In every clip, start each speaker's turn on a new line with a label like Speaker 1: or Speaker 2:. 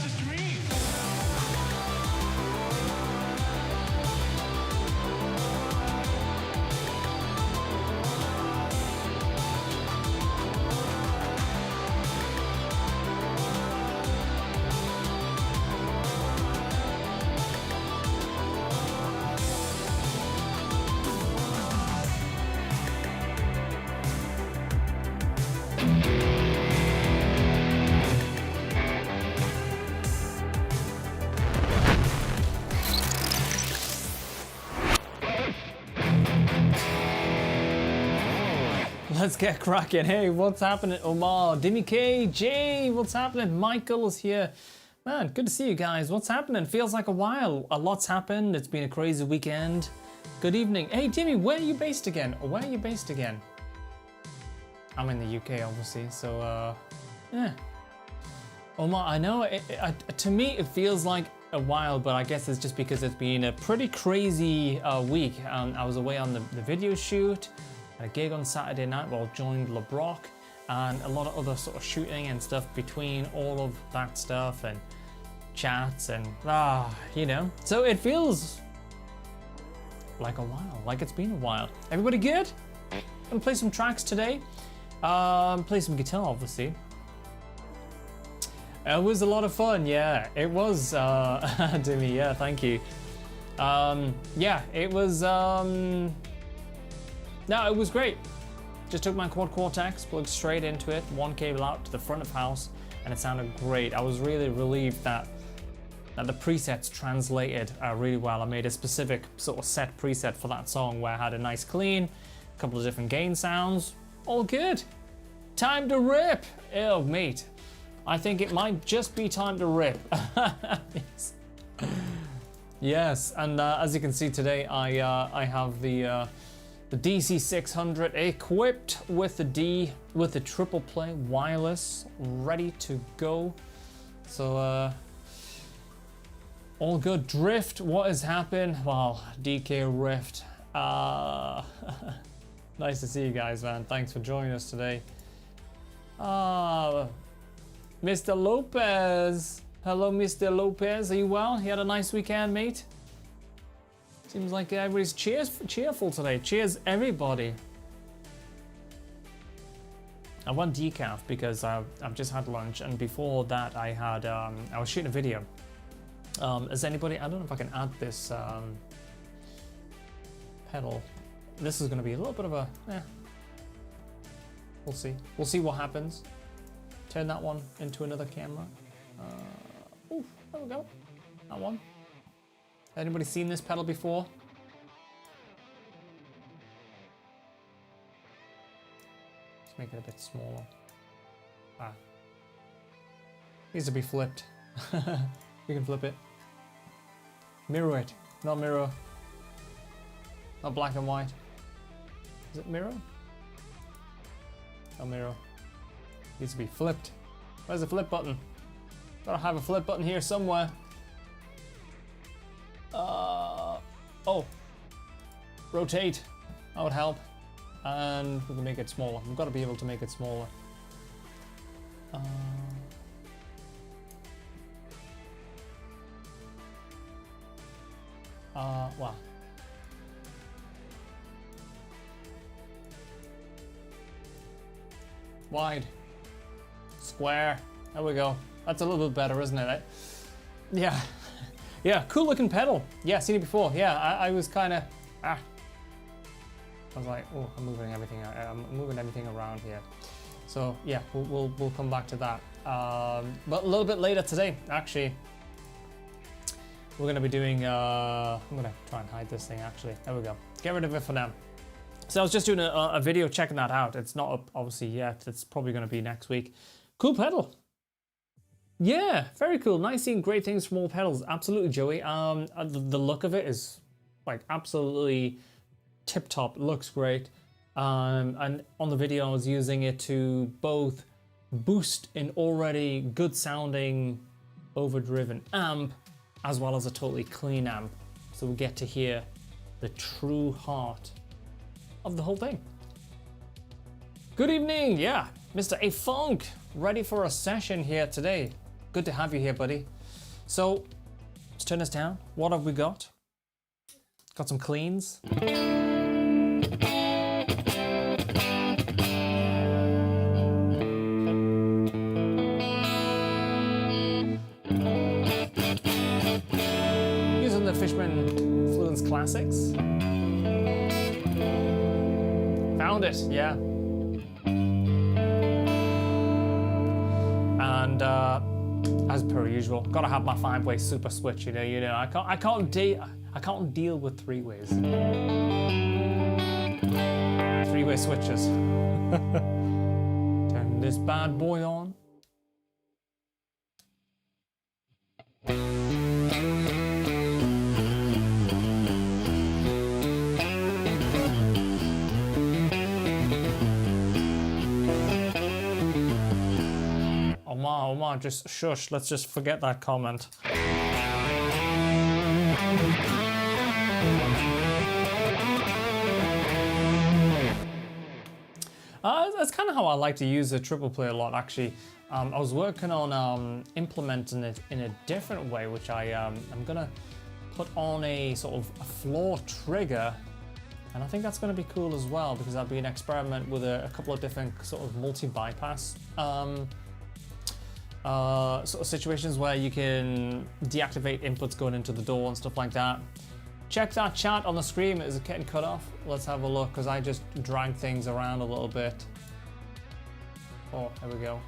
Speaker 1: just a dream.
Speaker 2: Let's get cracking. Hey, what's happening? Omar, Dimmy K, Jay, what's happening? Michael's here. Man, good to see you guys. What's happening? Feels like a while. A lot's happened. It's been a crazy weekend. Good evening. Hey, Dimmy, where are you based again? Where are you based again? I'm in the UK, obviously. So, yeah. Omar, I know, to me, it feels like a while, but I guess it's just because it's been a pretty crazy week. I was away on the video shoot. Had a gig on Saturday night while joined LeBrock, and a lot of other sort of shooting and stuff between all of that stuff and chats and you know. So it feels like a while, like it's been a while. Everybody good? Gonna play some tracks today. Play some guitar, obviously. It was a lot of fun, yeah. It was, Dimmy, yeah, thank you. Yeah, it was, no, it was great. Just took my quad Cortex, plugged straight into it, one cable out to the front of house, and it sounded great. I was really relieved that the presets translated really well. I made a specific sort of set preset for that song where I had a nice clean, a couple of different gain sounds, all good. Time to rip. Oh, mate. I think it might just be time to rip. Yes, and as you can see today, I have the DC600 equipped with the TriplePlay wireless, ready to go. So all good. Drift, what has happened? Well, DK Rift. Nice to see you guys, man. Thanks for joining us today. Mr. Lopez. Hello, Mr. Lopez. Are you well? You had a nice weekend, mate? Seems like everybody's cheerful today. Cheers, everybody. I went decaf because I've just had lunch, and before that I had I was shooting a video. Is anybody? I don't know if I can add this pedal. This is going to be a little bit of a. We'll see. We'll see what happens. Turn that one into another camera. Oh, there we go. That one. Anybody seen this pedal before? Let's make it a bit smaller. Needs to be flipped. You can flip it. Mirror it, not mirror. Not black and white. Is it mirror? No mirror. Needs to be flipped. Where's the flip button? Gotta have a flip button here somewhere. Oh, rotate, that would help. And we can make it smaller. We've got to be able to make it smaller. Wow. Wide, square, there we go. That's a little bit better, isn't it? Yeah. Yeah, cool looking pedal. Yeah, seen it before. Yeah, I was kind of, I was like, oh, I'm moving everything around here. So yeah, we'll come back to that. But a little bit later today, actually, we're gonna be doing, I'm gonna try and hide this thing actually. There we go. Get rid of it for now. So I was just doing a video checking that out. It's not up obviously yet. It's probably gonna be next week. Cool pedal. Yeah, very cool. Nice seeing great things from all pedals. Absolutely, Joey. The look of it is like absolutely tip top. It looks great. And on the video, I was using it to both boost an already good sounding overdriven amp, as well as a totally clean amp. So we get to hear the true heart of the whole thing. Good evening, yeah. Mr. A Funk, ready for a session here today. Good to have you here, buddy. So let's turn this down. What have we got? Got some cleans. Using the Fishman Fluence Classics. Found it, yeah. And as per usual, gotta have my 5-way super switch. You know, I can't deal with 3-ways. 3-way switches. Turn this bad boy on. Omar, just shush. Let's just forget that comment. That's kind of how I like to use the TriplePlay a lot, actually. I was working on implementing it in a different way, which I'm gonna put on a sort of a floor trigger, and I think that's gonna be cool as well, because that'll be an experiment with a couple of different sort of multi-bypass sort of situations where you can deactivate inputs going into the door and stuff like that. Check that chat on the screen. Is it getting cut off? Let's have a look, because I just dragged things around a little bit. Oh, there we go.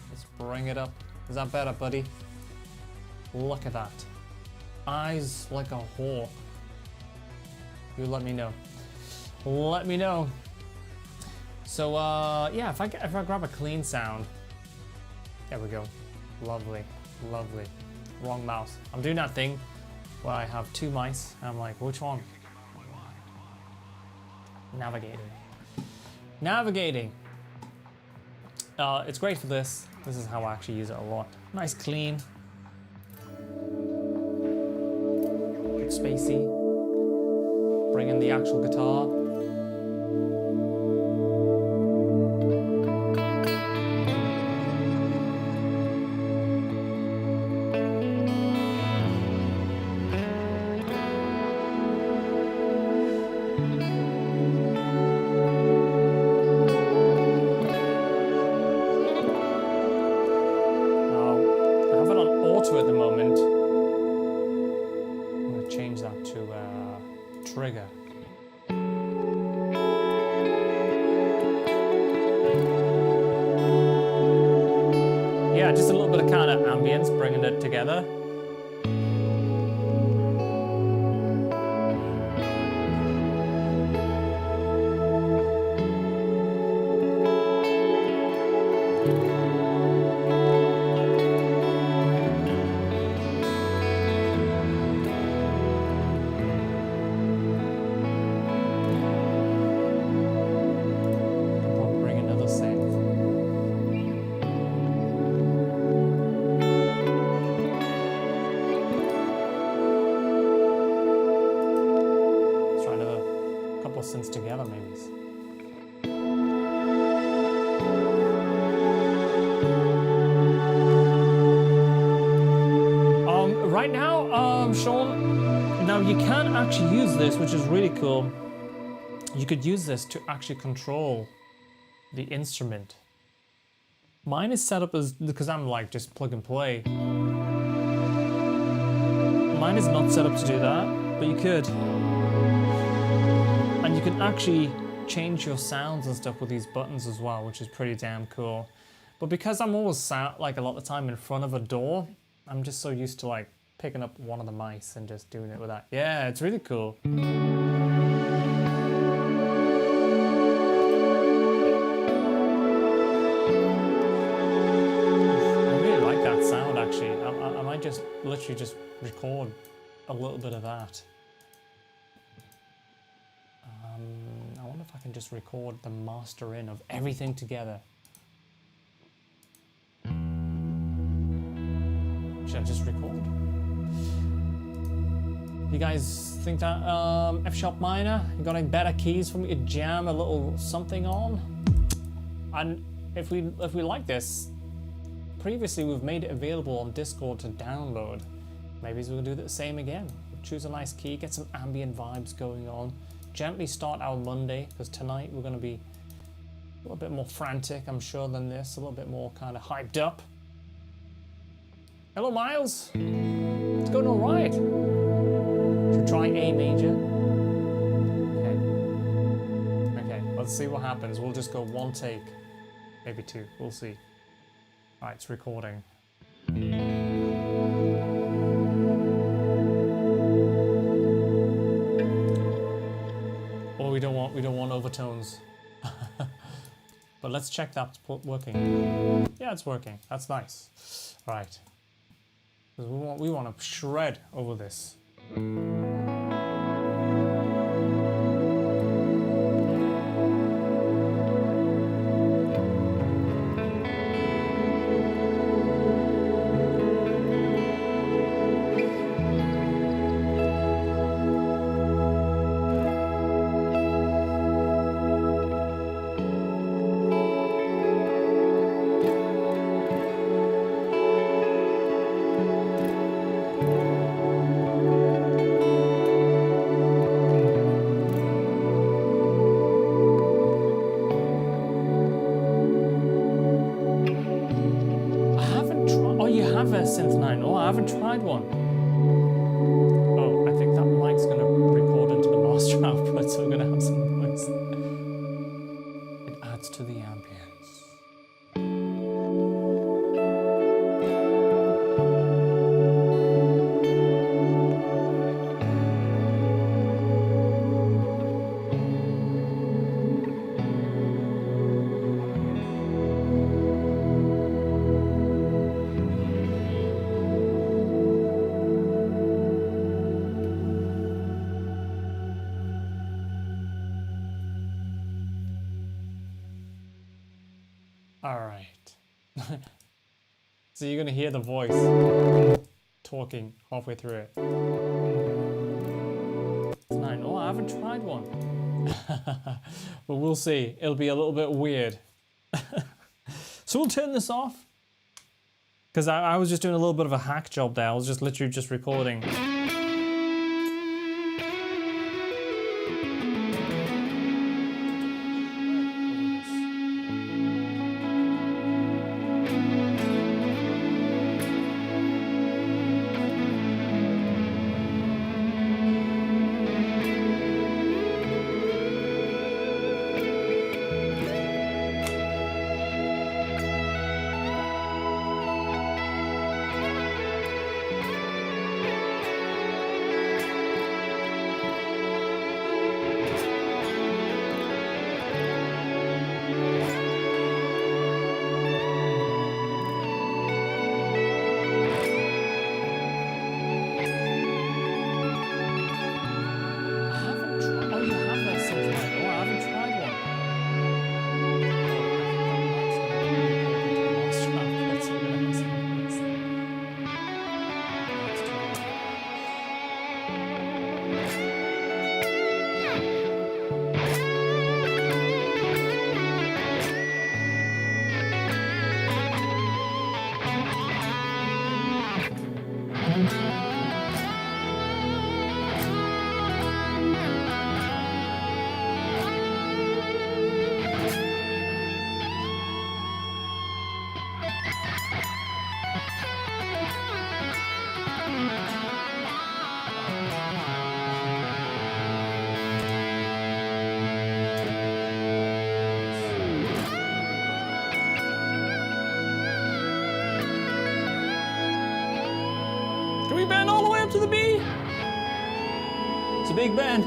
Speaker 2: Let's bring it up. Is that better, buddy? Look at that. Eyes like a hawk. You let me know. Let me know. So yeah, if I grab a clean sound. There we go. Lovely, lovely. Wrong mouse. I'm doing that thing where I have 2 mice, and I'm like, which one? Navigating. Navigating. It's great for this. This is how I actually use it a lot. Nice, clean. Good spacey. Bring in the actual guitar. At the moment, I'm going to change that to trigger. Yeah, just a little bit of kind of ambience, bringing it together. Synths together, maybe. Right now, Sean, now you can actually use this, which is really cool. You could use this to actually control the instrument. Mine is set up as, because I'm like just plug and play. Mine is not set up to do that, but you could. And you can actually change your sounds and stuff with these buttons as well, which is pretty damn cool. But because I'm always like a lot of the time in front of a door, I'm just so used to like picking up one of the mice and just doing it with that. Yeah, it's really cool. I really like that sound actually. I might just literally just record a little bit of that. I wonder if I can just record the master in of everything together. Should I just record? You guys think that F-sharp minor, you got any better keys for me to jam a little something on? And if we like this, previously we've made it available on Discord to download. Maybe we'll do the same again. Choose a nice key, get some ambient vibes going on. Gently start our Monday, because tonight we're going to be a little bit more frantic, I'm sure, than this. A little bit more kind of hyped up. Hello, Miles. It's going all right. Should we try A major? Okay, let's see what happens. We'll just go one take, maybe two. We'll see. All right, it's recording. Oh, we don't want overtones. But let's check that's working. Yeah, it's working. That's nice. All right. We want to shred over this. Synth 9. Oh, I haven't tried one. Oh, I think that mic's going to record into the master output, so we're going to have some noise. It adds to the ambience. All right. So you're gonna hear the voice talking halfway through it. Nine. Oh, I haven't tried one. But we'll see. It'll be a little bit weird. So we'll turn this off. Because I was just doing a little bit of a hack job there. I was just literally just recording. Can we bend all the way up to the B? It's a big bend.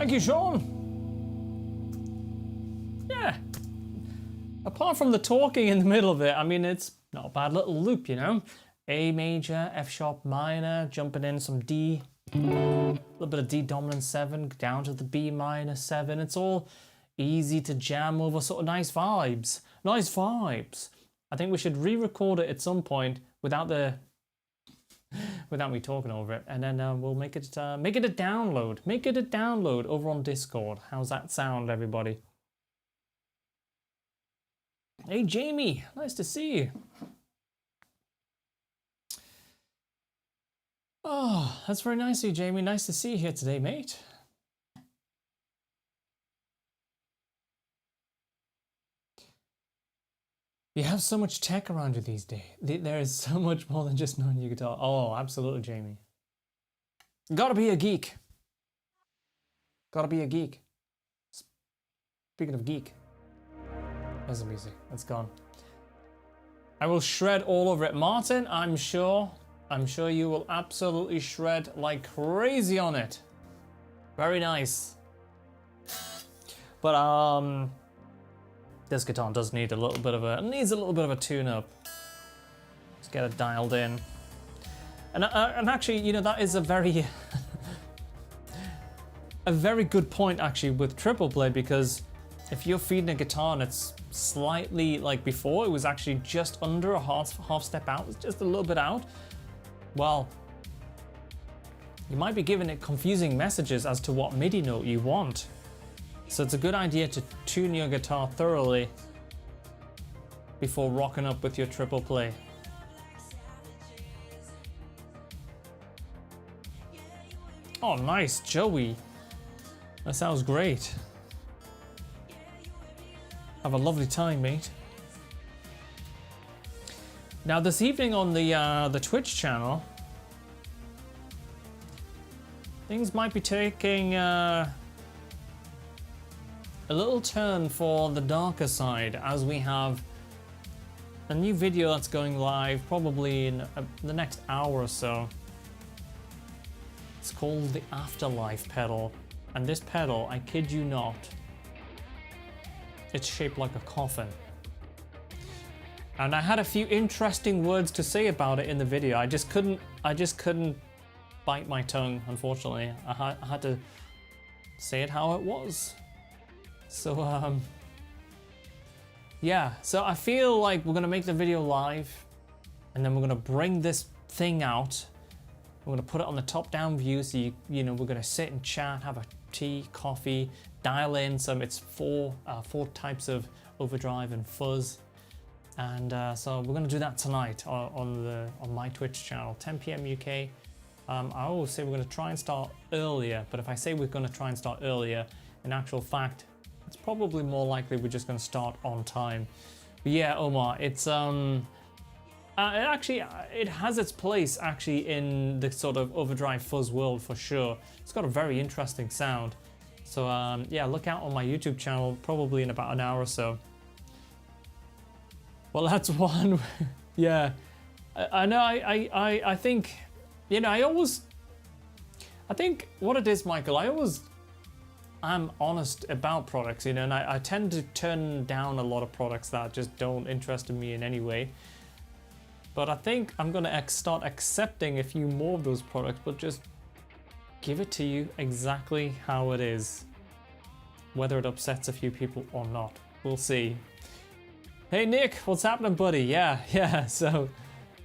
Speaker 2: Thank you, Sean. Yeah. Apart from the talking in the middle of it, I mean, it's not a bad little loop, you know? A major, F sharp minor, jumping in some D, a little bit of D dominant 7, down to the B minor 7. It's all easy to jam over, sort of nice vibes. Nice vibes. I think we should re-record it at some point without me talking over it, and then we'll make it a download. Make it a download over on Discord. How's that sound, everybody? Hey, Jamie, nice to see you. Oh, that's very nice of you, Jamie. Nice to see you here today, mate. You have so much tech around you these days. There is so much more than just knowing your guitar. Oh, absolutely, Jamie. Gotta be a geek. Gotta be a geek. Speaking of geek. There's the music. It's gone. I will shred all over it. Martin, I'm sure you will absolutely shred like crazy on it. Very nice. But this guitar does need a little bit of a tune-up. Let's get it dialed in. And actually, you know, that is a very a very good point actually with TriplePlay, because if you're feeding a guitar and it's slightly, like before, it was actually just under a half step out, it's just a little bit out, well, you might be giving it confusing messages as to what MIDI note you want. So it's a good idea to tune your guitar thoroughly before rocking up with your TriplePlay. Oh, nice, Joey. That sounds great. Have a lovely time, mate. Now this evening on the Twitch channel, things might be taking a little turn for the darker side, as we have a new video that's going live probably in the next hour or so. It's called the Afterlife pedal, and this pedal, I kid you not, it's shaped like a coffin. And I had a few interesting words to say about it in the video. I just couldn't bite my tongue, unfortunately. I had to say it how it was. So yeah, so I feel like we're gonna make the video live, and then we're gonna bring this thing out. We're gonna put it on the top-down view, so you know, we're gonna sit and chat, have a tea, coffee, dial in some. It's four types of overdrive and fuzz, and so we're gonna do that tonight on my Twitch channel, 10 p.m. UK. I always say we're gonna try and start earlier, but if I say we're gonna try and start earlier, in actual fact, it's probably more likely we're just gonna start on time. But yeah, Omar, it's it has its place actually in the sort of overdrive fuzz world for sure. It's got a very interesting sound. So yeah, look out on my YouTube channel probably in about an hour or so. Well, that's one. Yeah, I know. I think, you know, I think what it is, Michael, I'm honest about products, you know, and I tend to turn down a lot of products that just don't interest me in any way. But I think I'm gonna start accepting a few more of those products, but just give it to you exactly how it is. Whether it upsets a few people or not, we'll see. Hey Nick, what's happening, buddy? Yeah. So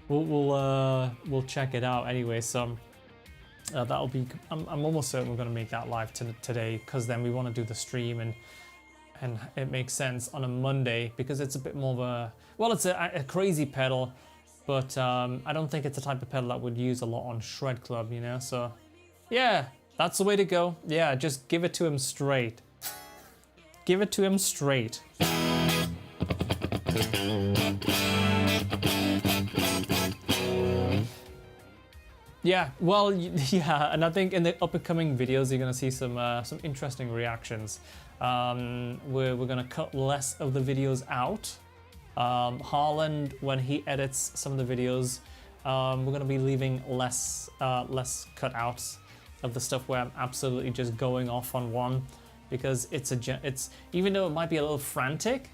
Speaker 2: we'll check it out anyway. So that'll be. I'm almost certain we're gonna make that live today, because then we want to do the stream, and it makes sense on a Monday because it's a bit more of a, well, it's a crazy pedal. But I don't think it's the type of pedal that would use a lot on Shred Club, you know? So yeah, that's the way to go. Yeah, just give it to him straight. Give it to him straight. Yeah, well, yeah, and I think in the upcoming videos you're gonna see some interesting reactions. We're gonna cut less of the videos out. Harland, when he edits some of the videos, we're gonna be leaving less cutouts. of the stuff where I'm absolutely just going off on one, because it's even though it might be a little frantic,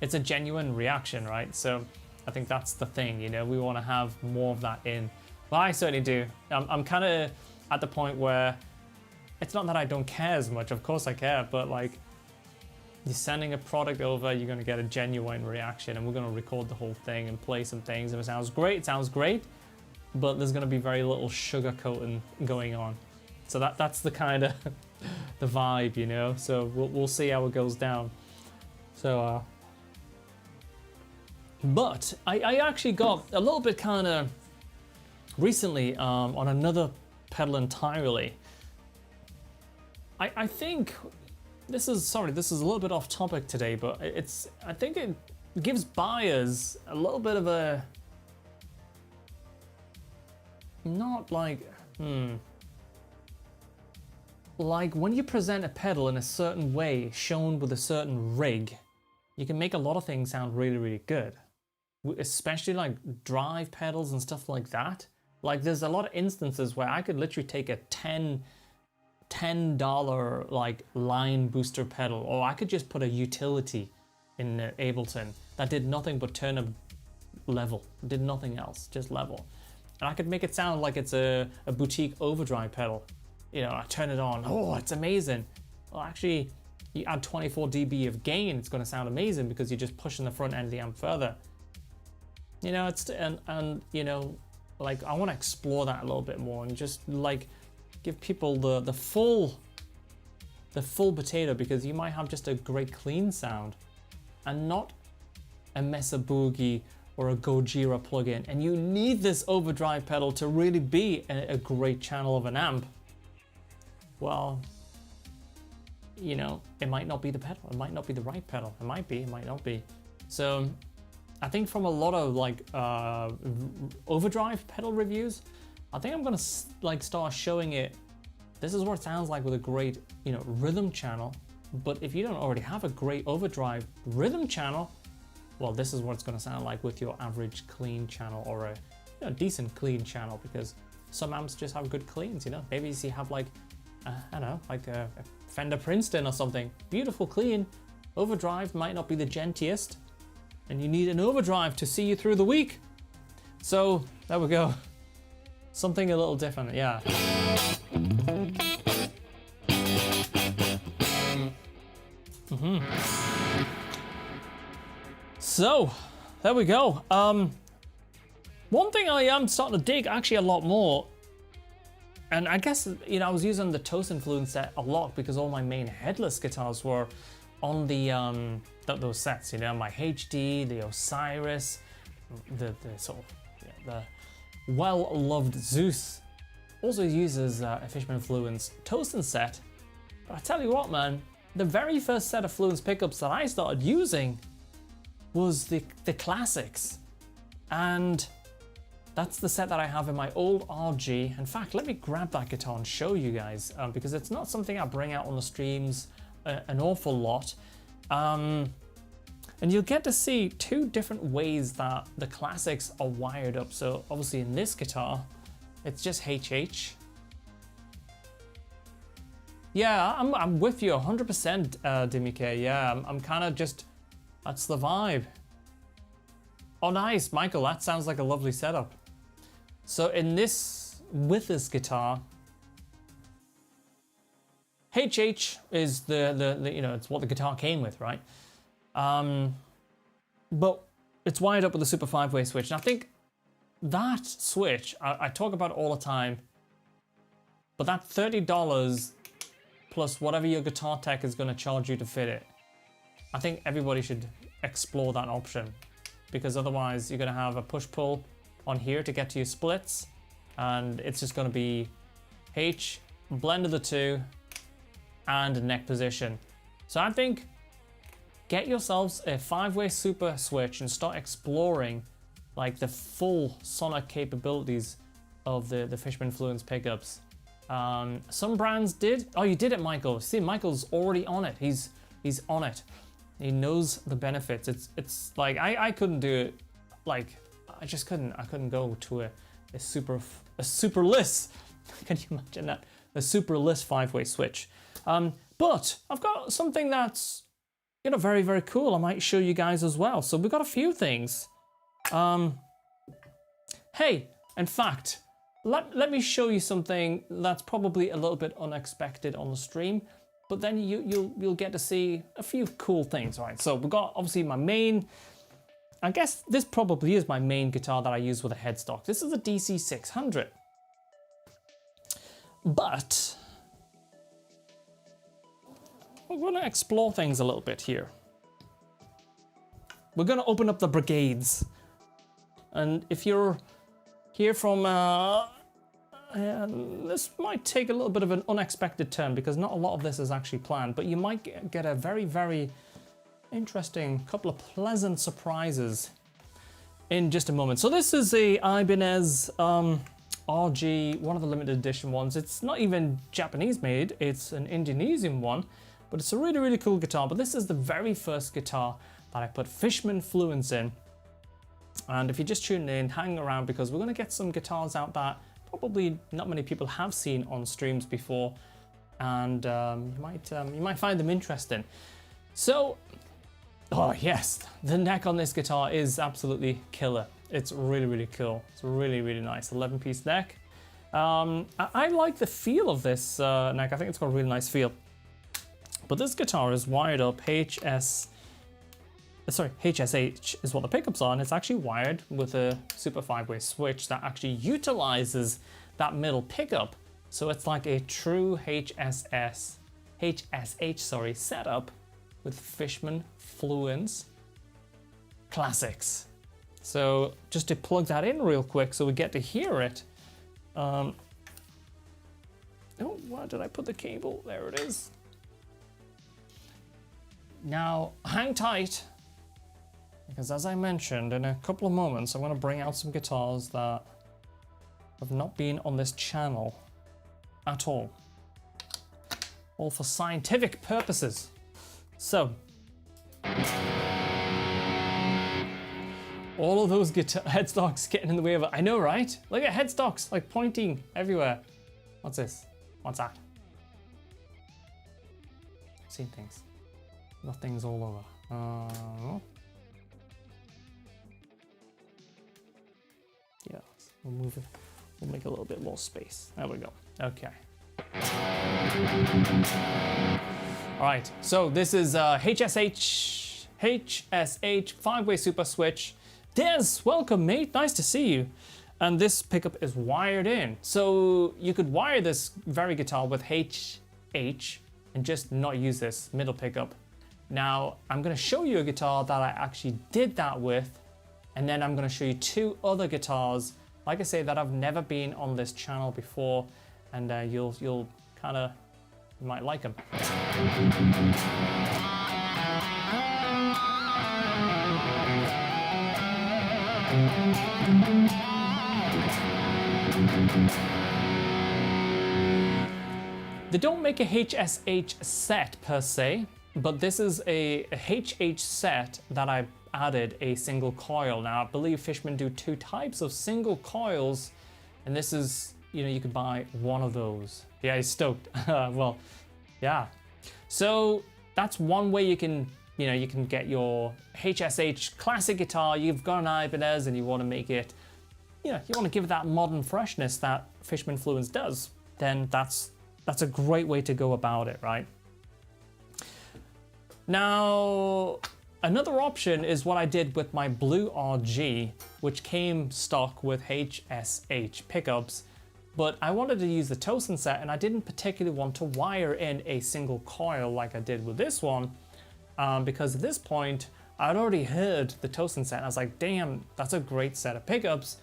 Speaker 2: it's a genuine reaction, right? So I think that's the thing, you know, we want to have more of that in. Well, I certainly do. I'm kind of at the point where it's not that I don't care as much, of course I care, but like, you're sending a product over, you're going to get a genuine reaction, and we're going to record the whole thing and play some things. If it sounds great, but there's going to be very little sugarcoating going on. So that's the kind of the vibe, you know. So we'll see how it goes down. So, but I actually got a little bit kind of recently on another pedal entirely. I think this is a little bit off topic today, but I think it gives buyers a little bit of a, not like, like when you present a pedal in a certain way, shown with a certain rig, you can make a lot of things sound really, really good. Especially like drive pedals and stuff like that. Like there's a lot of instances where I could literally take a $10 like line booster pedal, or I could just put a utility in Ableton that did nothing but turn a level, did nothing else, just level. And I could make it sound like it's a boutique overdrive pedal. You know, I turn it on, oh, it's amazing. Well, actually, you add 24 dB of gain, it's going to sound amazing because you're just pushing the front end of the amp further. You know, and you know, like I want to explore that a little bit more and just like give people the full potato, because you might have just a great clean sound and not a Mesa Boogie or a Gojira plugin, and you need this overdrive pedal to really be a great channel of an amp. Well, you know, it might not be the pedal, it might not be the right pedal, it might be, it might not be. So I think from a lot of like overdrive pedal reviews, I think I'm gonna like start showing it. This is what it sounds like with a great, you know, rhythm channel. But if you don't already have a great overdrive rhythm channel, well, this is what it's gonna sound like with your average clean channel, or a, you know, decent clean channel, because some amps just have good cleans, you know. Maybe you have like, I don't know, like a Fender Princeton or something, beautiful clean. Overdrive might not be the gentliest, and you need an overdrive to see you through the week. So there we go. Something a little different, yeah. So there we go. One thing I am starting to dig actually a lot more, and I guess, you know, I was using the Toast Influence set a lot because all my main headless guitars were on the those sets, you know, my HD, the Osiris, the sort of, yeah, the well-loved Zeus also uses a Fishman Fluence Toastin set. But I tell you what, man, the very first set of Fluence pickups that I started using was the classics, and that's the set that I have in my old RG. In fact, let me grab that guitar and show you guys, because it's not something I bring out on the streams an awful lot. And you'll get to see two different ways that the classics are wired up. So obviously in this guitar, it's just HH. Yeah, I'm with you 100%, Dimike. Yeah, I'm kind of just, that's the vibe. Oh, nice, Michael, that sounds like a lovely setup. So in this, with this guitar, HH is the you know, it's what the guitar came with, right? But it's wired up with a Super 5-way switch. And I think that switch, I talk about it all the time, but that $30 plus whatever your guitar tech is going to charge you to fit it, I think everybody should explore that option, because otherwise you're going to have a push-pull on here to get to your splits, and it's just going to be H, blend of the two, and neck position. So I think get yourselves a 5-way super switch and start exploring like the full sonic capabilities of the Fishman Fluence pickups. Some brands did. Oh, you did it, Michael. See, Michael's already on it. He's on it. He knows the benefits. It's like I couldn't do it. Like I just couldn't. I couldn't go to a superless. Can you imagine that? a super list 5-way switch. But I've got something that's, you know, very, very cool. I might show you guys as well. So we've got a few things. Hey, in fact, let me show you something that's probably a little bit unexpected on the stream, but then you'll get to see a few cool things, right? So we've got obviously my main, I guess this probably is my main guitar that I use with a headstock. This is a DC 600. But we're gonna explore things a little bit here. We're gonna open up the brigades. And if you're here from, this might take a little bit of an unexpected turn because not a lot of this is actually planned, but you might get a very, very interesting couple of pleasant surprises in just a moment. So this is a Ibanez RG, one of the limited edition ones. It's not even Japanese made, it's an Indonesian one, but it's a really, really cool guitar. But this is the very first guitar that I put Fishman Fluence in. And if you're just tuning in, hang around because we're gonna get some guitars out that probably not many people have seen on streams before, and you might find them interesting. So, oh yes, the neck on this guitar is absolutely killer. It's really, really cool. It's really, really nice 11-piece neck. I like the feel of this neck. I think it's got a really nice feel. But this guitar is wired up HSH is what the pickups are, and it's actually wired with a super 5-way switch that actually utilizes that middle pickup. So it's like a true HSH setup with Fishman Fluence classics. So just to plug that in real quick so we get to hear it. Oh, where did I put the cable? There it is. Now, hang tight, because as I mentioned, in a couple of moments, I'm going to bring out some guitars that have not been on this channel at all for scientific purposes. So, all of those guitar headstocks getting in the way of it. I know, right? Look at headstocks, like pointing everywhere. What's this? What's that? I've seen things. Got things all over. Yeah, we'll move it. We'll make a little bit more space. There we go. Okay. All right. So this is HSH 5-way super switch. Des, welcome, mate. Nice to see you. And this pickup is wired in. So you could wire this very guitar with HH and just not use this middle pickup. Now, I'm going to show you a guitar that I actually did that with, and then I'm going to show you two other guitars, like I say, that I've never been on this channel before, and you'll kind of, you might like them. They don't make a HSH set per se, but this is a HH set that I added a single coil. Now, I believe Fishman do two types of single coils, and this is, you know, you could buy one of those. Yeah, he's stoked. Well, yeah. So that's one way you can, you know, you can get your HSH classic guitar. You've got an Ibanez and you want to make it, you know, you want to give it that modern freshness that Fishman Fluence does, then that's a great way to go about it, right? Now, another option is what I did with my Blue RG, which came stock with HSH pickups, but I wanted to use the Tosin set, and I didn't particularly want to wire in a single coil like I did with this one, because at this point, I'd already heard the Tosin set, and I was like, damn, that's a great set of pickups.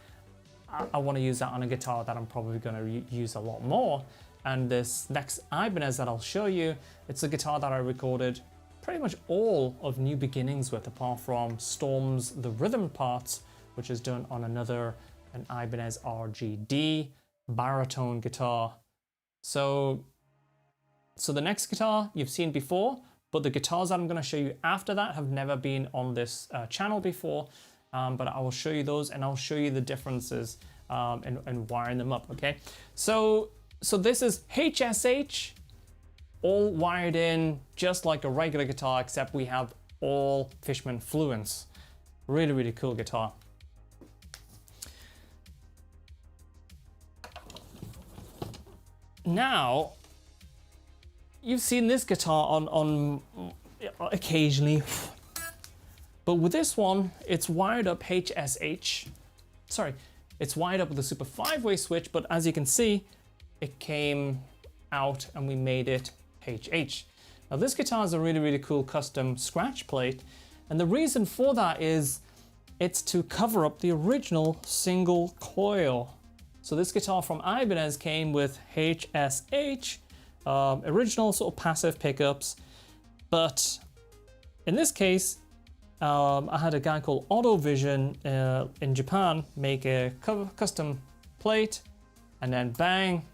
Speaker 2: I want to use that on a guitar that I'm probably going to use a lot more. And this next Ibanez that I'll show you, it's a guitar that I recorded pretty much all of New Beginnings with, apart from Storm's the rhythm parts, which is done on an Ibanez RGD baritone guitar. So the next guitar you've seen before, but the guitars that I'm going to show you after that have never been on this channel before, but I will show you those, and I'll show you the differences in wiring them up, okay? So So this is HSH, all wired in just like a regular guitar, except we have all Fishman fluence. Really, really cool guitar. Now, you've seen this guitar on occasionally, but with this one, it's wired up HSH. Sorry, it's wired up with a Super 5-way switch, but as you can see, it came out and we made it HH. Now this guitar is a really, really cool custom scratch plate, and the reason for that is it's to cover up the original single coil. So this guitar from Ibanez came with HSH, original sort of passive pickups, but in this case, I had a guy called AutoVision in Japan make a custom plate, and then bang,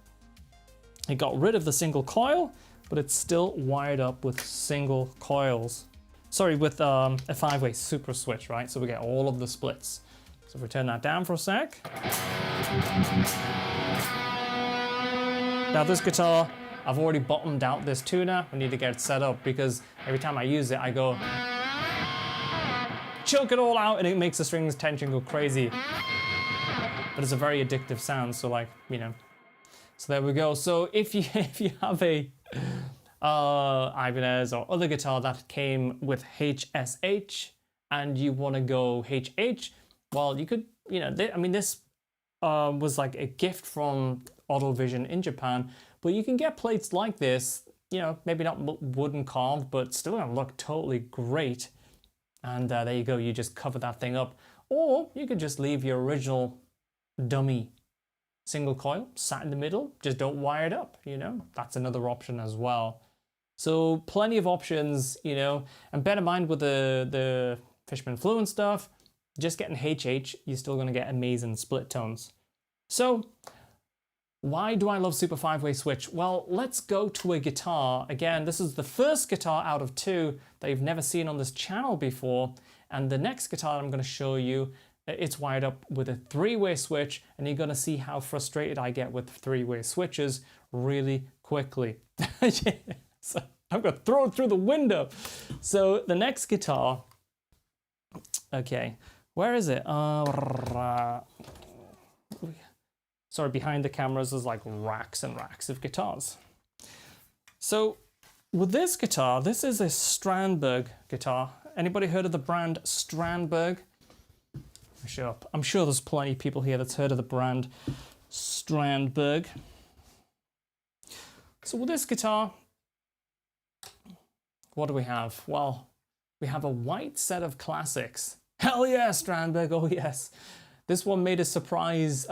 Speaker 2: it got rid of the single coil, but it's still wired up with single coils. Sorry, with a 5-way super switch, right? So we get all of the splits. So if we turn that down for a sec. Now this guitar, I've already bottomed out this tuner. I need to get it set up because every time I use it, I go choke it all out and it makes the strings tension go crazy. But it's a very addictive sound, so like, you know. So there we go. So if you have a Ibanez or other guitar that came with HSH and you want to go HH, well, you could, you know, I mean, this was like a gift from AutoVision in Japan, but you can get plates like this, you know, maybe not wooden carved, but still gonna look totally great. And there you go, you just cover that thing up. Or you could just leave your original dummy single coil sat in the middle, just don't wire it up, you know, that's another option as well. So plenty of options, you know, and bear in mind with the Fishman Fluent stuff, just getting HH, you're still gonna get amazing split tones. So why do I love Super 5-way switch? Well, let's go to a guitar. Again, this is the first guitar out of 2 that you've never seen on this channel before. And the next guitar I'm gonna show you, it's wired up with a 3-way switch, and you're gonna see how frustrated I get with 3-way switches really quickly. Yeah, so I'm gonna throw it through the window. So the next guitar, okay, where is it? Sorry, behind the cameras there's like racks and racks of guitars. So with this guitar, this is a Strandberg guitar. Anybody heard of the brand Strandberg? I'm sure there's plenty of people here that's heard of the brand Strandberg. So with this guitar, what do we have? Well, we have a white set of classics. Hell yeah, Strandberg, oh yes. This one made a surprise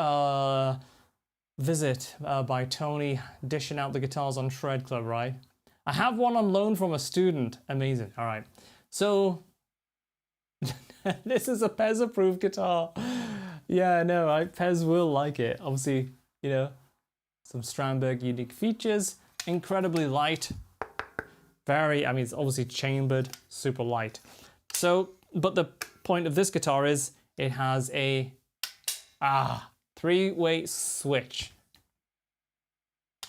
Speaker 2: visit by Tony dishing out the guitars on Shred Club, right? I have one on loan from a student. Amazing, all right. So this is a Pez approved guitar. Yeah, no, Pez will like it. Obviously, you know, some Strandberg unique features, incredibly light. I mean, it's obviously chambered, super light. So, but the point of this guitar is it has a 3-way switch.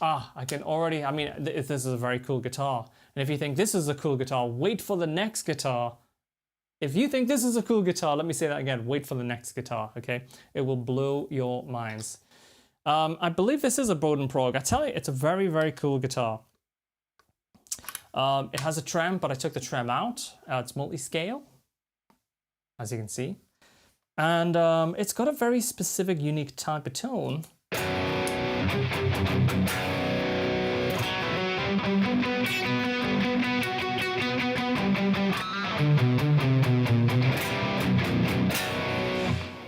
Speaker 2: I can already, I mean, this is a very cool guitar. And if you think this is a cool guitar, wait for the next guitar. If you think this is a cool guitar, let me say that again, wait for the next guitar, okay? It will blow your minds. I believe this is a Bowden Prog. I tell you, it's a very, very cool guitar. It has a trem, but I took the trem out. It's multi-scale, as you can see. And it's got a very specific, unique type of tone.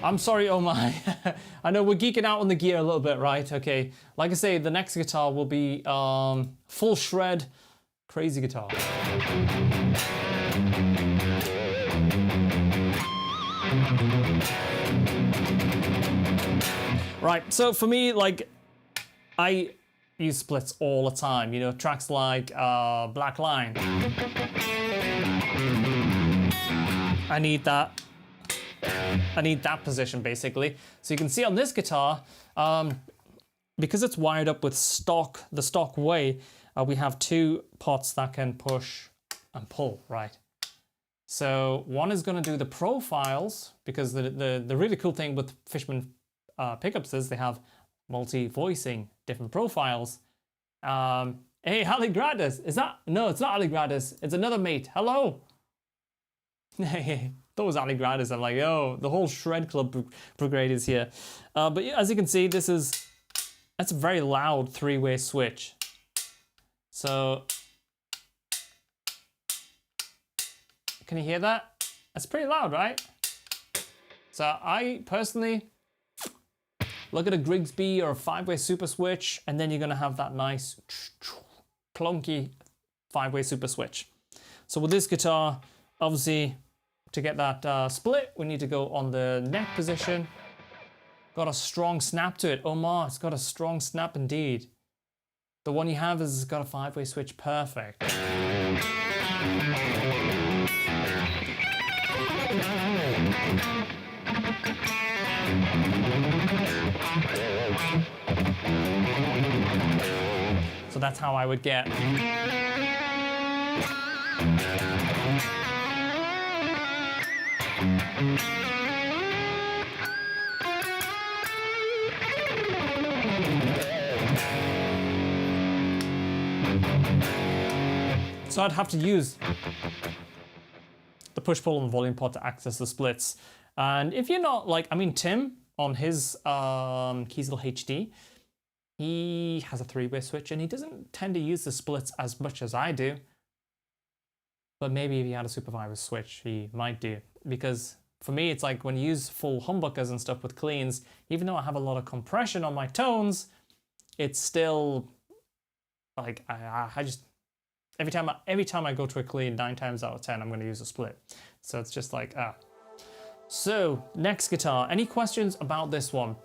Speaker 2: I'm sorry, oh my. I know we're geeking out on the gear a little bit, right? Okay, like I say, the next guitar will be full shred, crazy guitar. Right, so for me, like, I use splits all the time, you know, tracks like Black Line. I need that position basically. So you can see on this guitar, because it's wired up with the stock way, we have 2 pots that can push and pull, right? So one is going to do the profiles, because the really cool thing with Fishman pickups is they have multi-voicing, different profiles. Hey, Ali Gratis, is that? No, it's not Ali Gratis. It's another mate. Hello. Hey, that was Ali Gratis. I'm like, oh, the whole Shred Club brigade is here. But as you can see, that's a very loud 3-way switch. So, can you hear that? That's pretty loud, right? So I personally look at a Grigsby or a 5-way super switch, and then you're gonna have that nice plunky 5-way super switch. So with this guitar, obviously, to get that split, we need to go on the neck position. Got a strong snap to it. Omar, it's got a strong snap indeed. The one you have has got a 5-way switch, perfect. So that's how I would get. So I'd have to use the push-pull and the volume pot to access the splits. And if you're not like, I mean, Tim on his Kiesel HD, he has a 3-way switch and he doesn't tend to use the splits as much as I do. But maybe if he had a supervisor switch, he might do. Because for me, it's like when you use full humbuckers and stuff with cleans, even though I have a lot of compression on my tones, it's still like, I just, every time I go to a clean, 9 times out of 10, I'm going to use a split. So it's just like, So, next guitar. Any questions about this one?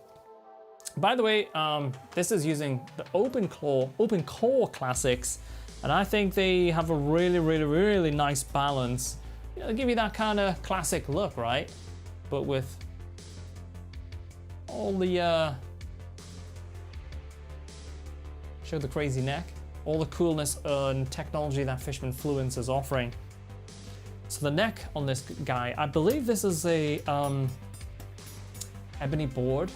Speaker 2: By the way, this is using the Open Core Classics, and I think they have a really, really, really nice balance. You know, they give you that kind of classic look, right? But with all the show the crazy neck, all the coolness and technology that Fishman Fluence is offering. So the neck on this guy, I believe this is a ebony board.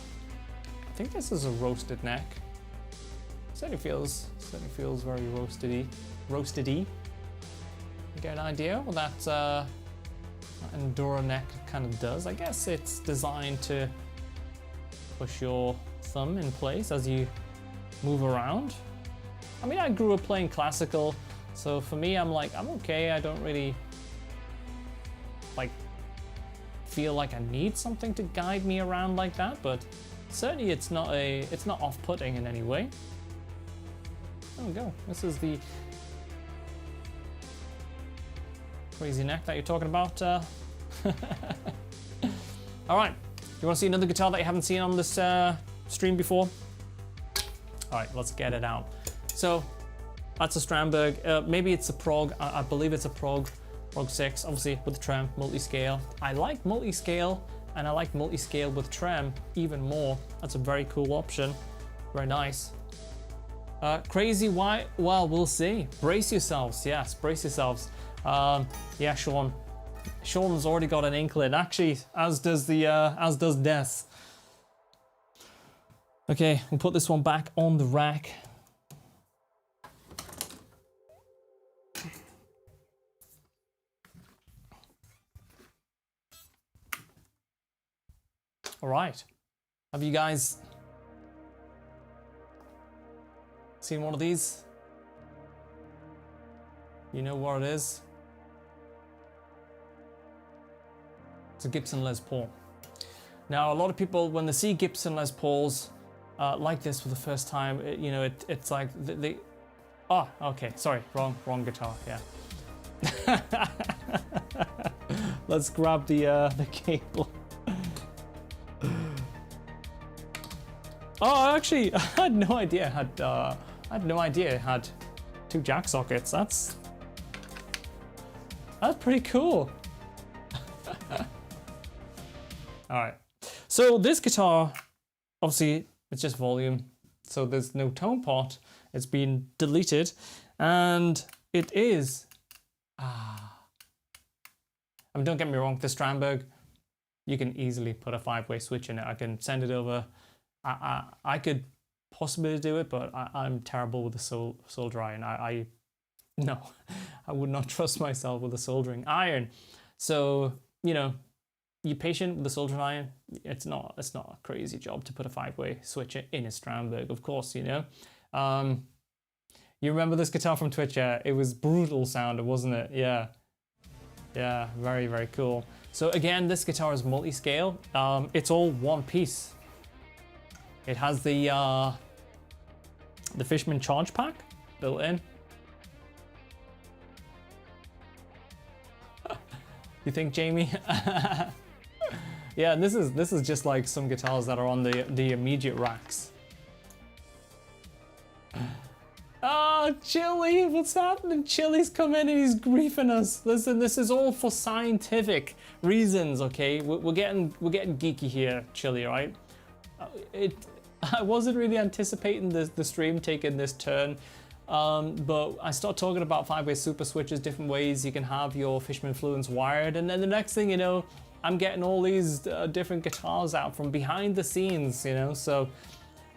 Speaker 2: I think this is a roasted neck. Certainly feels very roastedy. You get an idea what that Enduro neck kind of does. I guess it's designed to push your thumb in place as you move around. I mean, I grew up playing classical, so for me, I'm like, I'm okay. I don't really like feel like I need something to guide me around like that, but certainly it's not off-putting in any way. There we go. This is the crazy neck that you're talking about. All right, you want to see another guitar that you haven't seen on this stream before? All right, let's get it out. So that's a Strandberg. Maybe it's a prog. I believe it's a prog 6, obviously with the trem, multi-scale. I like multi-scale, and I like multi-scale with trem even more. That's a very cool option. Very nice. Crazy why? Well, we'll see. Brace yourselves. Yes, brace yourselves. Yeah, Sean. Sean's already got an inkling. Actually, as does Des. Okay, we'll put this one back on the rack. All right. Have you guys seen one of these? You know what it is? It's a Gibson Les Paul. Now, a lot of people, when they see Gibson Les Pauls like this for the first time, it's like they oh, okay, sorry, wrong guitar. Yeah. Let's grab the cable. Oh, actually, I had no idea it had 2 jack sockets. That's pretty cool. All right. So this guitar, obviously, it's just volume. So there's no tone pot. It's been deleted, and it is. I mean, don't get me wrong. The Strandberg, you can easily put a 5-way switch in it. I can send it over. I could possibly do it, but I'm terrible with the solder iron. No, I would not trust myself with a soldering iron. So, you know, you're patient with the soldering iron. It's not a crazy job to put a 5-way switch in a Strandberg, of course, you know. You remember this guitar from Twitch? Yeah, it was brutal sounding, wasn't it? Yeah. Yeah, very, very cool. So again, this guitar is multi-scale. It's all one piece. It has the Fishman charge pack built in. You think, Jamie? Yeah, and this is just like some guitars that are on the immediate racks. Oh, Chili, what's happening? Chili's come in and he's griefing us. Listen, this is all for scientific reasons, okay? We're getting geeky here, Chili, right? I wasn't really anticipating the stream taking this turn. But I start talking about 5-way super switches, different ways you can have your Fishman Fluence wired, and then the next thing you know, I'm getting all these different guitars out from behind the scenes, you know, so,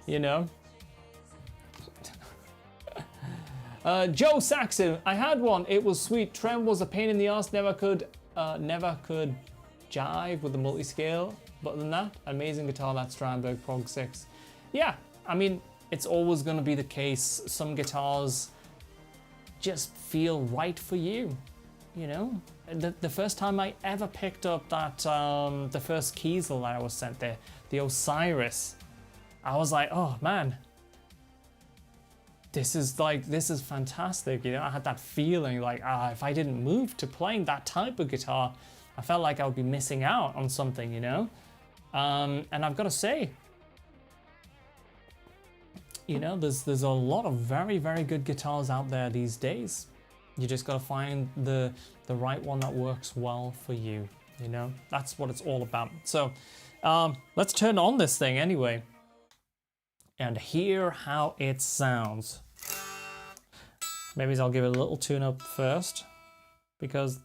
Speaker 2: you know. Joe Saxon, I had one, it was sweet. Trem was a pain in the ass, never could jive with the multi-scale, but other than that, amazing guitar, that Strandberg Prog 6. Yeah, I mean, it's always going to be the case. Some guitars just feel right for you, you know? The first time I ever picked up that, the first Kiesel that I was sent there, the Osiris, I was like, oh man, this is fantastic, you know? I had that feeling like, if I didn't move to playing that type of guitar, I felt like I would be missing out on something, you know? And I've got to say, you know, there's a lot of very, very good guitars out there these days. You just got to find the right one that works well for you, you know? That's what it's all about. So let's turn on this thing anyway and hear how it sounds. Maybe I'll give it a little tune up first, because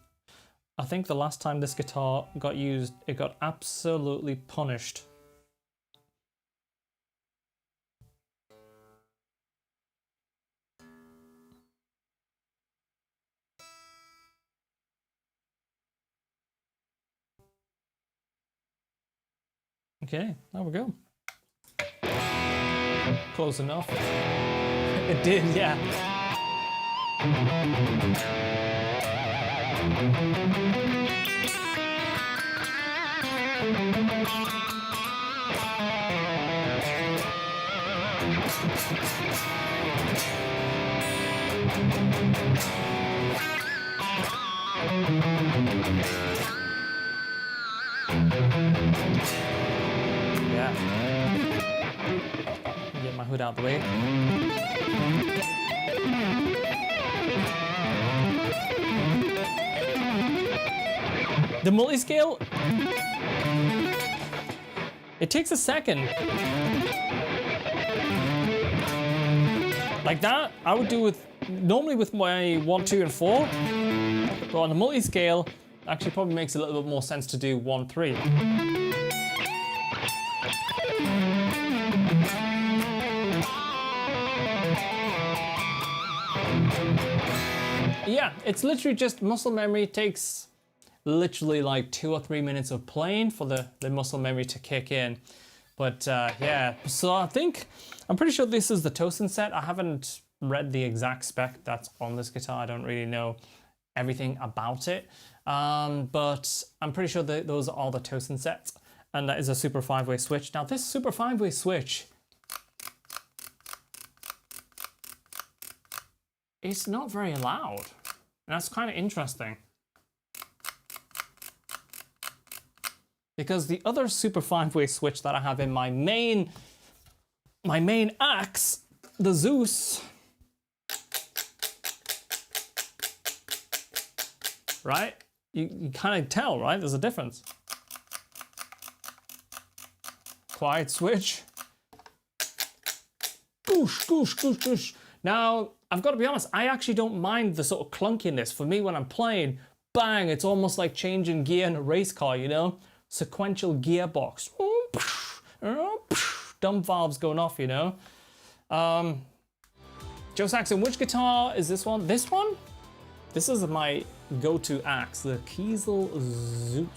Speaker 2: I think the last time this guitar got used, it got absolutely punished. Okay, there we go. Close enough. It did, yeah. Yeah. Get my hood out the way. The multi-scale, it takes a second. Like that, I would do normally with my 1, 2, and 4, but on the multi-scale, actually probably makes a little bit more sense to do 1, 3. Yeah, it's literally just muscle memory. It takes literally like 2 or 3 minutes of playing for the muscle memory to kick in. But yeah, so I'm pretty sure this is the Tosin set. I haven't read the exact spec that's on this guitar. I don't really know everything about it. But I'm pretty sure that those are the Tosin sets. And that is a Super 5-way switch. Now this Super 5-way switch, it's not very loud. And that's kind of interesting. Because the other Super 5-way switch that I have in my main axe, the Zeus, right? You kind of tell, right? There's a difference. Quiet switch. goosh, goosh, goosh, goosh. Now, I've got to be honest, I actually don't mind the sort of clunkiness. For me, when I'm playing, bang, it's almost like changing gear in a race car, you know? Sequential gearbox. Dump valves going off, you know? Joe Saxon, which guitar is this one? This one? This is my go-to axe, the Kiesel Zeus.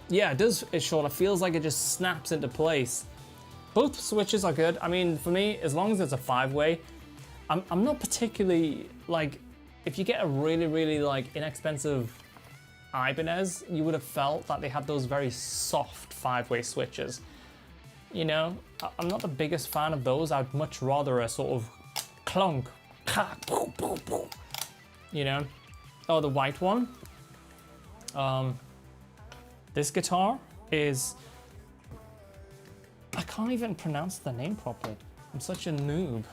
Speaker 2: Yeah, it does. It's short. It feels like it just snaps into place. Both switches are good. I mean, for me, as long as it's a 5-way, I'm not particularly like. If you get a really, really like inexpensive Ibanez, you would have felt that they had those very soft 5-way switches. You know, I'm not the biggest fan of those. I'd much rather a sort of clunk, you know. Oh, the white one. This guitar is, I can't even pronounce the name properly. I'm such a noob.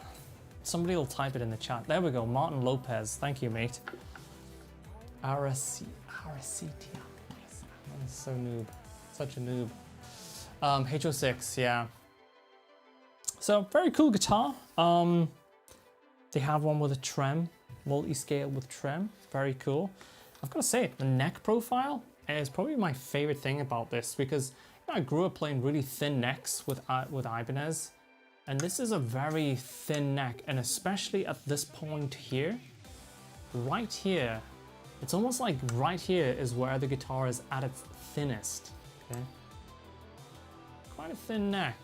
Speaker 2: Somebody will type it in the chat. There we go, Martin Lopez. Thank you, mate. Aracitia. I'm so noob, such a noob. HO6, yeah. So, very cool guitar. They have one with a trem, multi-scale with trem, very cool. I've got to say, the neck profile is probably my favorite thing about this because you know, I grew up playing really thin necks with Ibanez, and this is a very thin neck, and especially at this point here, right here, it's almost like right here is where the guitar is at its thinnest. Okay? Quite a thin neck.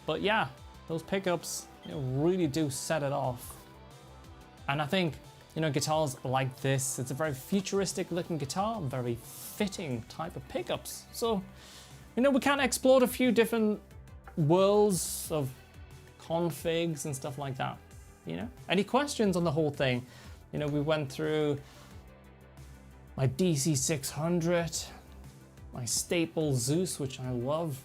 Speaker 2: But yeah, those pickups really do set it off. And I think, you know, guitars like this, it's a very futuristic looking guitar, very fitting type of pickups. So, you know, we kind of explored a few different worlds of configs and stuff like that. You know, any questions on the whole thing? You know, we went through my DC 600, my staple Zeus, which I love.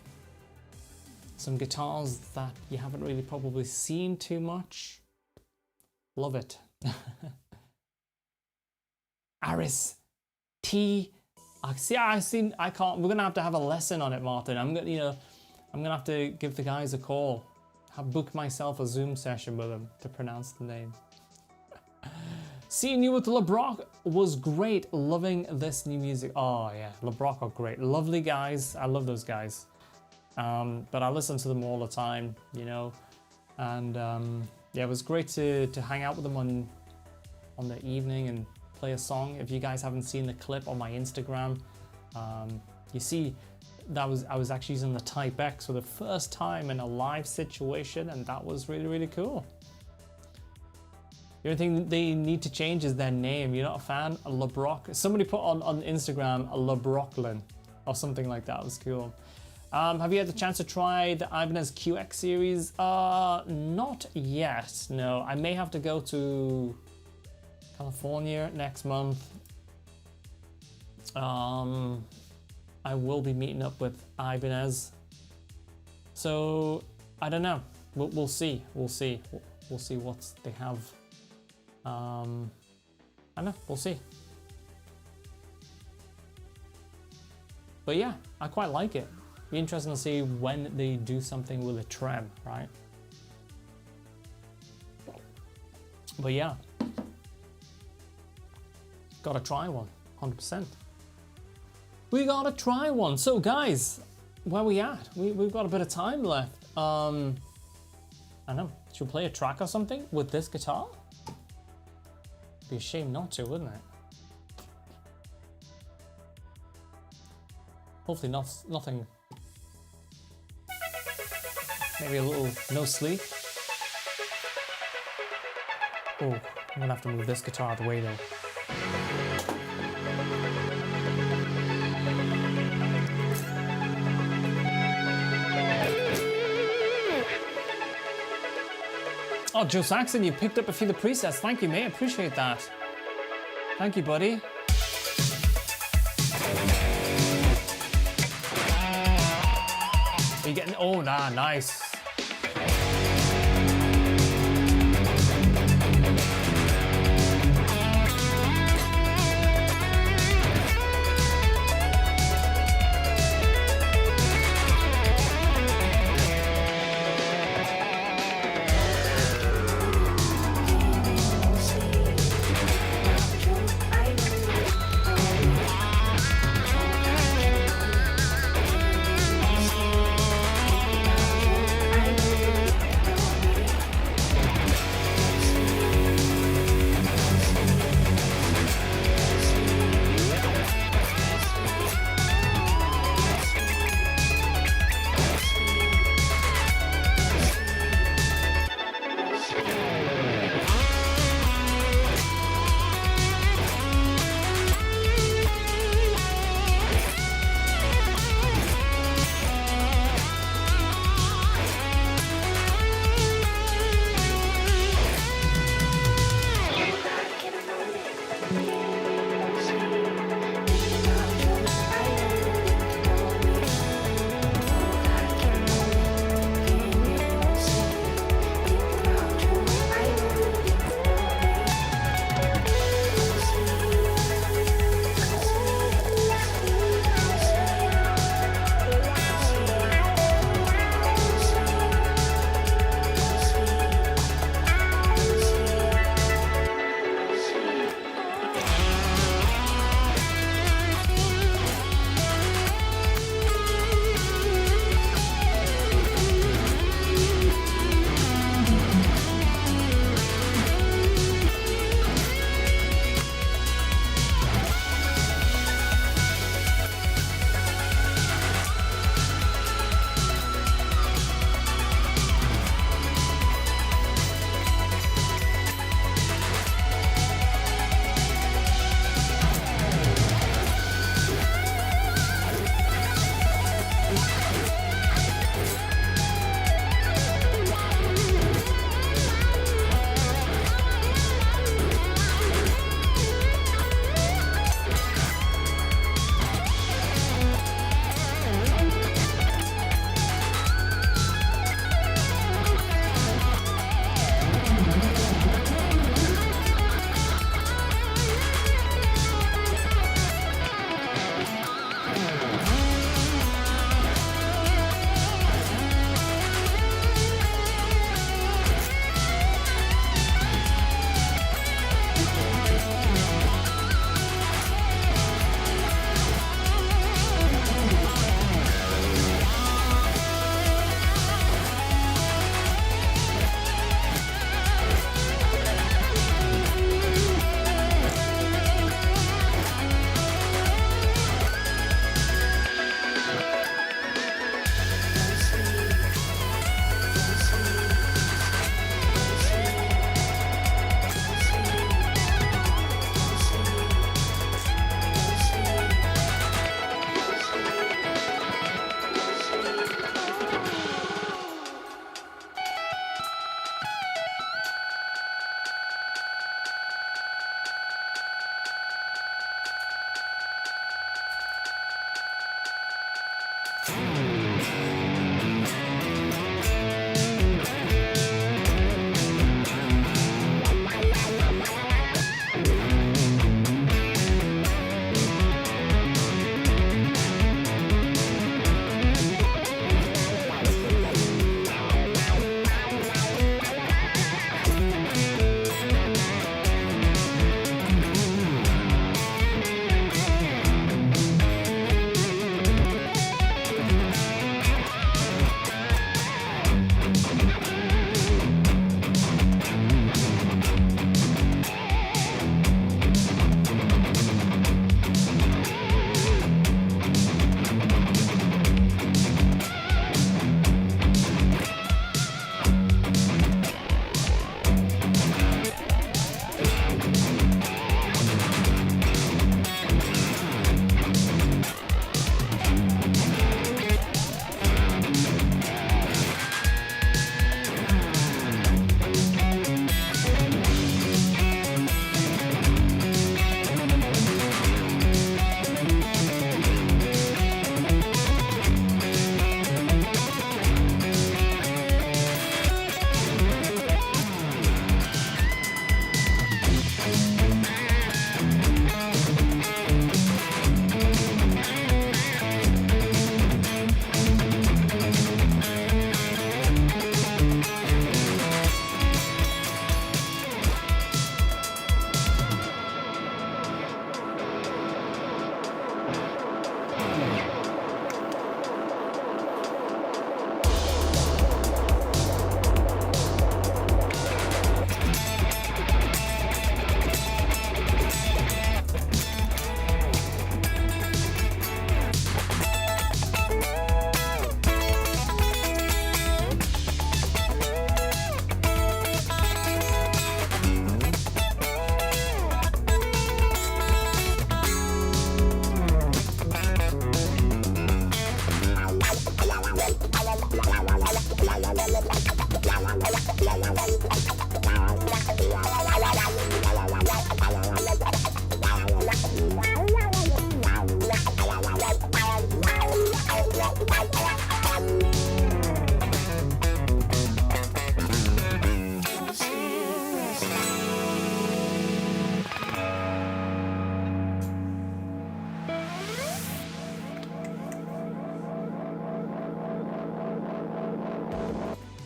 Speaker 2: Some guitars that you haven't really probably seen too much. Love it. Aris T. I can't. We're gonna have a lesson on it, Martin. I'm gonna have to give the guys a call. Book myself a Zoom session with them to pronounce the name. Seeing you with LeBrock was great. Loving this new music. Oh yeah, LeBrock are great. Lovely guys. I love those guys. But I listen to them all the time, you know. And yeah, it was great to hang out with them on the evening and play a song. If you guys haven't seen the clip on my Instagram, you see that I was actually using the Type X for the first time in a live situation, and that was really, really cool. The only thing they need to change is their name. You're not a fan? A LeBrock. Somebody put on Instagram a McRocklin or something like that. It was cool. Have you had the chance to try the Ibanez QX series? Not yet, no. I may have to go to California next month. I will be meeting up with Ibanez. So, I don't know. We'll see. We'll see what they have. I don't know, we'll see. But yeah, I quite like it. Be interesting to see when they do something with a trem, right? But yeah, gotta try one, 100%. We gotta try one. So guys, where we at? We've got a bit of time left. I don't know, should we play a track or something with this guitar? Be a shame not to, wouldn't it? Hopefully nothing. Maybe a little no sleep. Oh, I'm gonna have to move this guitar out of the way though. Oh, Joe Saxon, you picked up a few of the presets. Thank you, mate. Appreciate that. Thank you, buddy. Are you getting? Oh, nah, nice.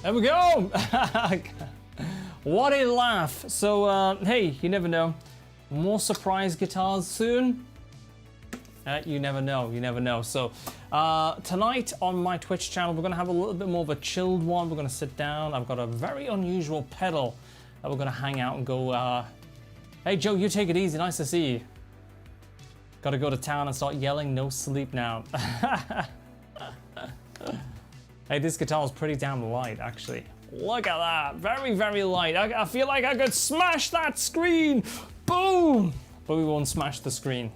Speaker 2: There we go! What a laugh. So, hey, you never know. More surprise guitars soon? You never know, you never know. So, tonight on my Twitch channel, we're gonna have a little bit more of a chilled one. We're gonna sit down. I've got a very unusual pedal that we're gonna hang out and go, hey Joe, you take it easy, nice to see you. Gotta go to town and start yelling, no sleep now. Hey, this guitar is pretty damn light, actually. Look at that, very, very light. I feel like I could smash that screen. Boom! But we won't smash the screen.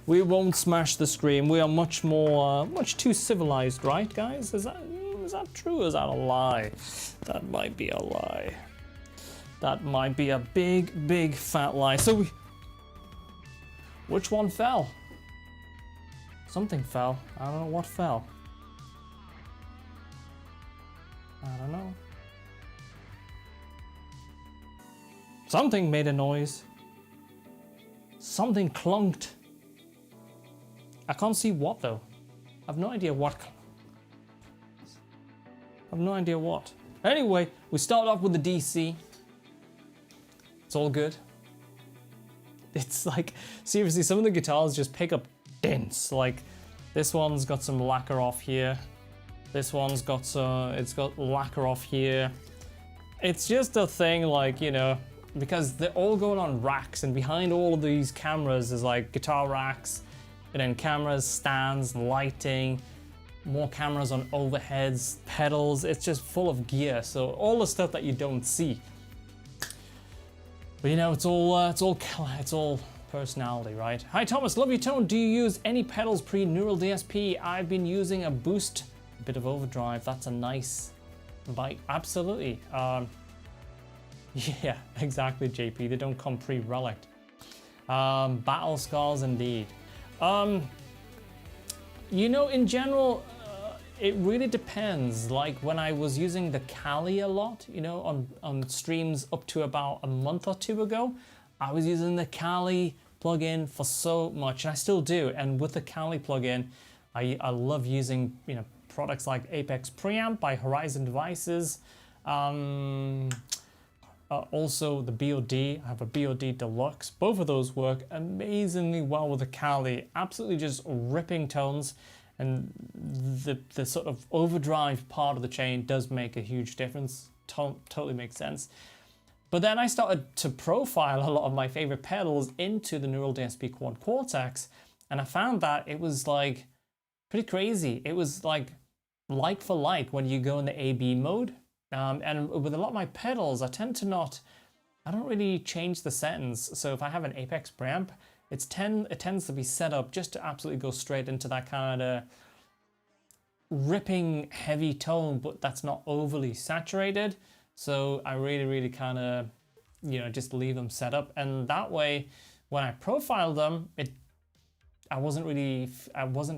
Speaker 2: We won't smash the screen. We are much more, much too civilized, right, guys? Is that true or is that a lie? That might be a lie. That might be a big, big fat lie. So which one fell? Something fell. I don't know what fell. I don't know. Something made a noise. Something clunked. I can't see what though. I have no idea what. I have no idea what. Anyway, we start off with the DC. It's all good. It's like, seriously, some of the guitars just pick up dents. Like, this one's got some lacquer off here. This one's got it's got lacquer off here. It's just a thing, like, you know, because they're all going on racks, and behind all of these cameras is like guitar racks, and then cameras, stands, lighting, more cameras on overheads, pedals. It's just full of gear. So all the stuff that you don't see. But you know, it's all personality, right? Hi Thomas, love your tone. Do you use any pedals pre-Neural DSP? I've been using a boost. Bit of overdrive, that's a nice bite. Absolutely. Yeah, exactly, JP. They don't come pre-relicked. Battle scars indeed. You know, in general, it really depends. Like when I was using the Kali a lot, you know, on streams up to about a month or two ago, I was using the Kali plugin for so much, and I still do. And with the Kali plugin, I love using, you know, products like Apex Preamp by Horizon Devices. Also the BOD, I have a BOD Deluxe. Both of those work amazingly well with the Kali. Absolutely just ripping tones, and the sort of overdrive part of the chain does make a huge difference. Totally makes sense. But then I started to profile a lot of my favorite pedals into the Neural DSP Quad Cortex, and I found that it was like pretty crazy. It was like for like when you go in the AB mode. And with a lot of my pedals, I don't really change the settings. So if I have an Apex preamp, it tends to be set up just to absolutely go straight into that kind of ripping heavy tone, but that's not overly saturated. So I really kind of, you know, just leave them set up. And that way, when I profile them, I wasn't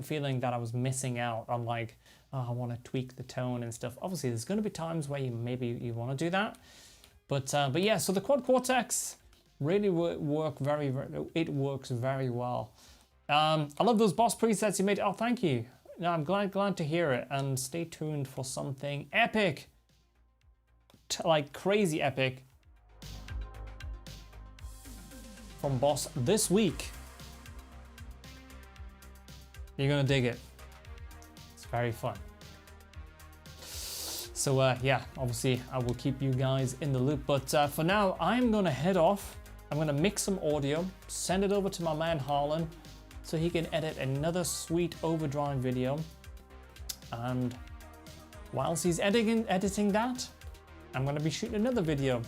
Speaker 2: feeling that I was missing out on like, oh, I want to tweak the tone and stuff. Obviously, there's going to be times where you want to do that, but yeah. So the Quad Cortex really works very well. I love those Boss presets you made. Oh, thank you. No, I'm glad to hear it. And stay tuned for something epic, like crazy epic, from Boss this week. You're gonna dig it. It's very fun. So yeah, obviously I will keep you guys in the loop, but for now I'm gonna head off. I'm gonna mix some audio, send it over to my man Harlan so he can edit another sweet overdrive video. And whilst he's editing that, I'm gonna be shooting another video.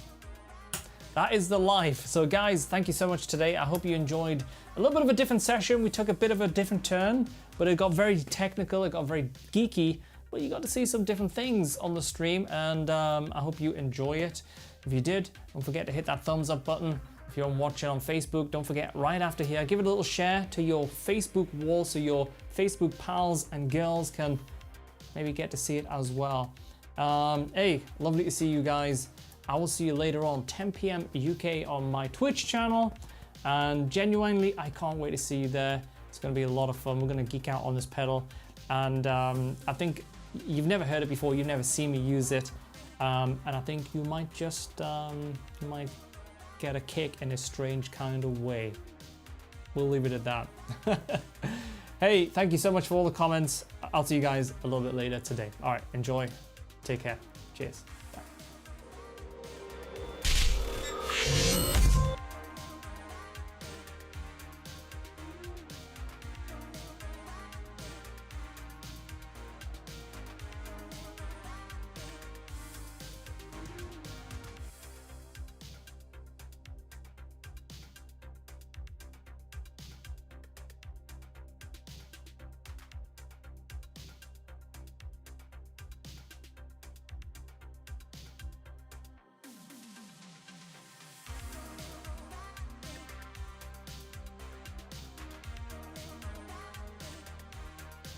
Speaker 2: That is the life. So guys, thank you so much today. I hope you enjoyed a little bit of a different session. We took a bit of a different turn, but it got very technical, it got very geeky. well, you got to see some different things on the stream, and I hope you enjoy it. If you did, don't forget to hit that thumbs up button. If you're watching on Facebook, don't forget right after here, give it a little share to your Facebook wall so your Facebook pals and girls can maybe get to see it as well. Hey, lovely to see you guys. I will see you later on, 10 p.m. UK on my Twitch channel. And genuinely, I can't wait to see you there. It's going to be a lot of fun. We're going to geek out on this pedal. And I think you've never heard it before. You've never seen me use it. And I think you might just get a kick in a strange kind of way. We'll leave it at that. Hey, thank you so much for all the comments. I'll see you guys a little bit later today. All right, enjoy. Take care. Cheers. Bye.